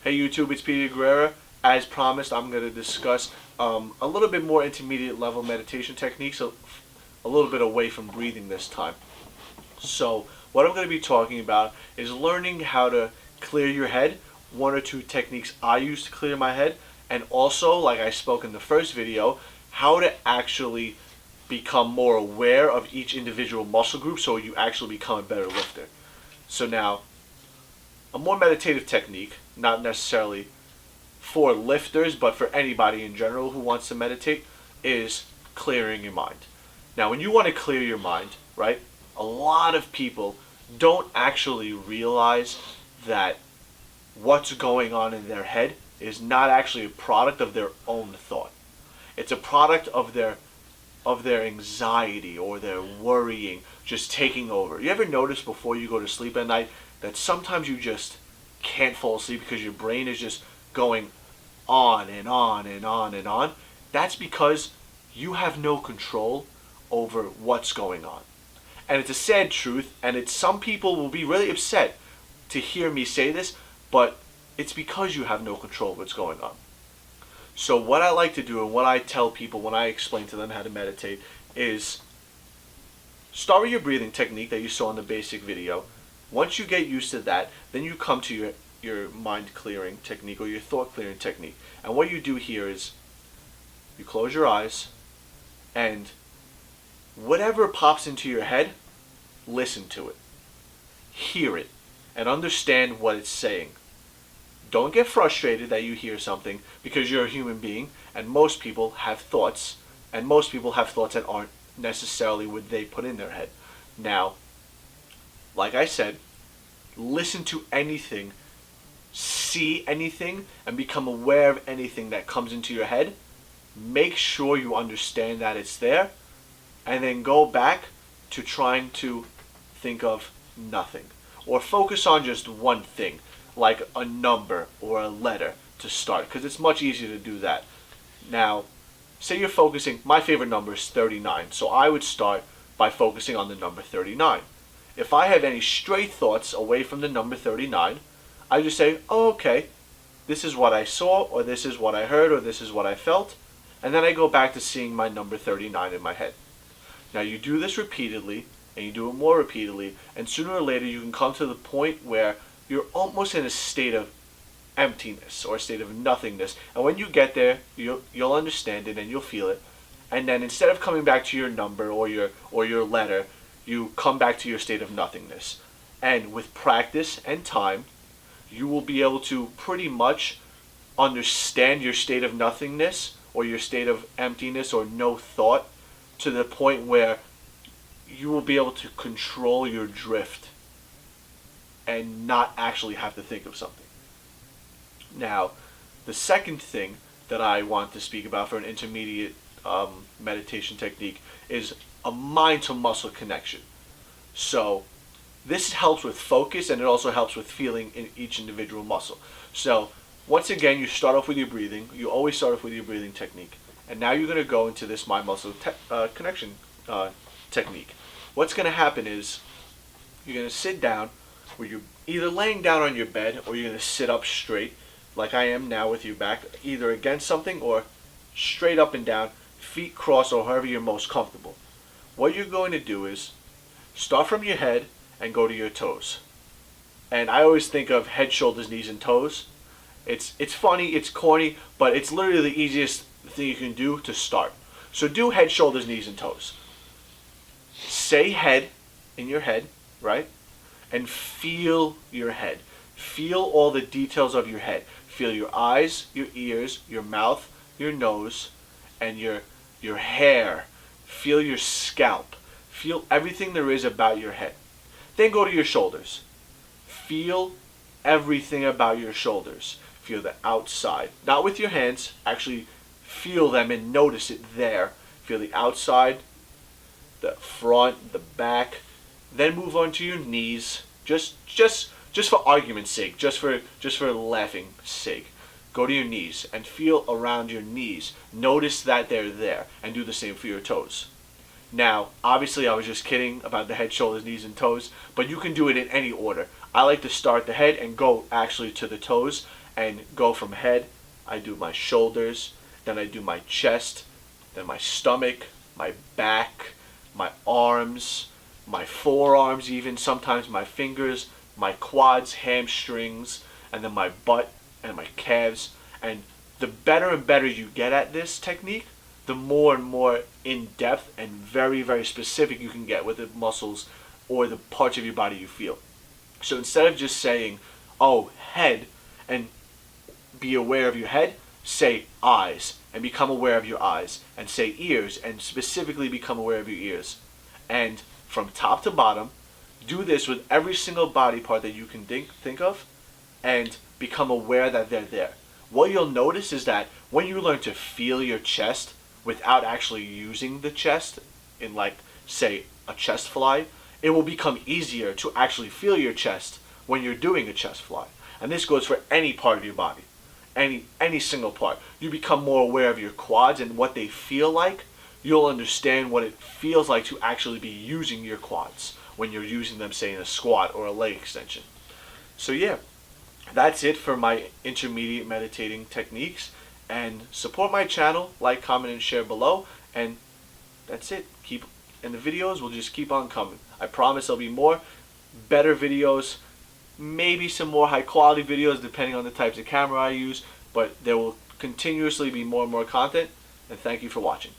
Hey YouTube, it's Peter Guerrera. As promised, I'm going to discuss a little bit more intermediate level meditation techniques, a little bit away from breathing this time. So what I'm going to be talking about is learning how to clear your head, one or two techniques I use to clear my head, and also, like I spoke in the first video, how to actually become more aware of each individual muscle group so you actually become a better lifter. So now, a more meditative technique, not necessarily for lifters, but for anybody in general who wants to meditate, is clearing your mind. Now, when you want to clear your mind, right, a lot of people don't actually realize that what's going on in their head is not actually a product of their own thought. It's a product of their anxiety or their worrying just taking over. You ever notice before you go to sleep at night that sometimes you just can't fall asleep because your brain is just going on and on and on and on? That's because you have no control over what's going on. And it's a sad truth, and some people will be really upset to hear me say this, but it's because you have no control of what's going on. So what I like to do and what I tell people when I explain to them how to meditate is start with your breathing technique that you saw in the basic video. Once you get used to that, then you come to your mind clearing technique or your thought clearing technique. And what you do here is you close your eyes and whatever pops into your head, listen to it. Hear it and understand what it's saying. Don't get frustrated that you hear something because you're a human being and most people have thoughts, and most people have thoughts that aren't necessarily what they put in their head. Now, like I said, listen to anything, see anything, and become aware of anything that comes into your head. Make sure you understand that it's there, and then go back to trying to think of nothing. Or focus on just one thing, like a number or a letter to start, because it's much easier to do that. Now, say you're focusing, my favorite number is 39, so I would start by focusing on the number 39. If I have any stray thoughts away from the number 39, I just say, oh, okay, this is what I saw, or this is what I heard, or this is what I felt, and then I go back to seeing my number 39 in my head. Now you do this repeatedly, and you do it more repeatedly, and sooner or later you can come to the point where you're almost in a state of emptiness or a state of nothingness. And when you get there, you'll understand it and you'll feel it. And then instead of coming back to your number or your letter, you come back to your state of nothingness. And with practice and time, you will be able to pretty much understand your state of nothingness or your state of emptiness or no thought to the point where you will be able to control your drift and not actually have to think of something. Now, the second thing that I want to speak about for an intermediate meditation technique is a mind-to-muscle connection. So this helps with focus, and it also helps with feeling in each individual muscle. So once again, you start off with your breathing. You always start off with your breathing technique. And now you're going to go into this mind-muscle connection technique. What's going to happen is you're going to sit down, where you're either laying down on your bed or you're going to sit up straight, like I am now with your back, either against something or straight up and down, feet crossed, or however you're most comfortable. What you're going to do is start from your head and go to your toes. And I always think of head, shoulders, knees, and toes. It's funny, it's corny, but it's literally the easiest thing you can do to start. So do head, shoulders, knees, and toes. Say head in your head, right? And feel your head. Feel all the details of your head. Feel your eyes, your ears, your mouth, your nose, and your hair. Feel your scalp. Feel everything there is about your head. Then go to your shoulders. Feel everything about your shoulders. Feel the outside. Not with your hands. Actually feel them and notice it there. Feel the outside, the front, the back. Then move on to your knees, just for argument's sake, just for laughing sake. Go to your knees and feel around your knees. Notice that they're there, and do the same for your toes. Now, obviously I was just kidding about the head, shoulders, knees, and toes, but you can do it in any order. I like to start the head and go actually to the toes and go from head. I do my shoulders, then I do my chest, then my stomach, my back, my arms, my forearms even, sometimes my fingers, my quads, hamstrings, and then my butt and my calves. And the better and better you get at this technique, the more and more in depth and very, very specific you can get with the muscles or the parts of your body you feel. So instead of just saying, oh, head, and be aware of your head, say eyes and become aware of your eyes, and say ears and specifically become aware of your ears. And from top to bottom, do this with every single body part that you can think of, and become aware that they're there. What you'll notice is that when you learn to feel your chest without actually using the chest in, like, say, a chest fly, it will become easier to actually feel your chest when you're doing a chest fly. And this goes for any part of your body, any single part. You become more aware of your quads and what they feel like. You'll understand what it feels like to actually be using your quads when you're using them, say, in a squat or a leg extension. So yeah, that's it for my intermediate meditating techniques. And support my channel, like, comment, and share below. And that's it. And the videos will just keep on coming. I promise there'll be more better videos, maybe some more high quality videos depending on the types of camera I use, but there will continuously be more and more content. And thank you for watching.